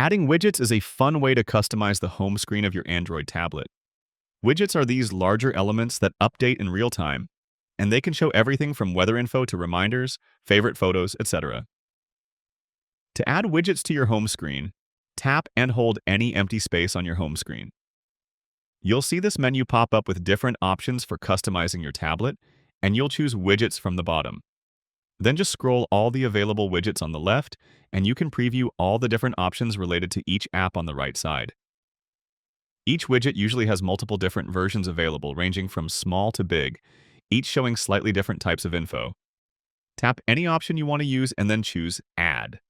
Adding widgets is a fun way to customize the home screen of your Android tablet. Widgets are these larger elements that update in real time, and they can show everything from weather info to reminders, favorite photos, etc. To add widgets to your home screen, tap and hold any empty space on your home screen. You'll see this menu pop up with different options for customizing your tablet, and you'll choose Widgets from the bottom. Then just scroll all the available widgets on the left, and you can preview all the different options related to each app on the right side. Each widget usually has multiple different versions available, ranging from small to big, each showing slightly different types of info. Tap any option you want to use and then choose Add.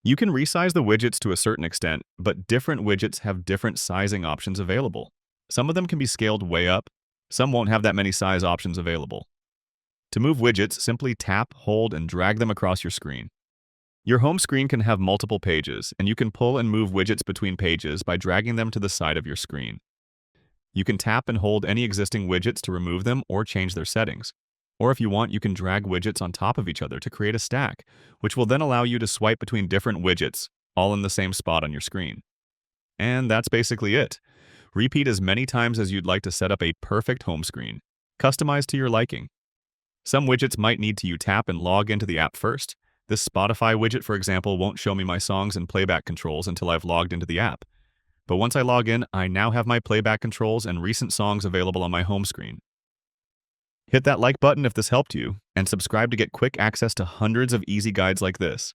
You can resize the widgets to a certain extent, but different widgets have different sizing options available. Some of them can be scaled way up, some won't have that many size options available. To move widgets, simply tap, hold, and drag them across your screen. Your home screen can have multiple pages, and you can pull and move widgets between pages by dragging them to the side of your screen. You can tap and hold any existing widgets to remove them or change their settings. Or if you want, you can drag widgets on top of each other to create a stack, which will then allow you to swipe between different widgets, all in the same spot on your screen. And that's basically it. Repeat as many times as you'd like to set up a perfect home screen, customized to your liking. Some widgets might need you tap and log into the app first. This Spotify widget, for example, won't show me my songs and playback controls until I've logged into the app. But once I log in, I now have my playback controls and recent songs available on my home screen. Hit that like button if this helped you, and subscribe to get quick access to hundreds of easy guides like this.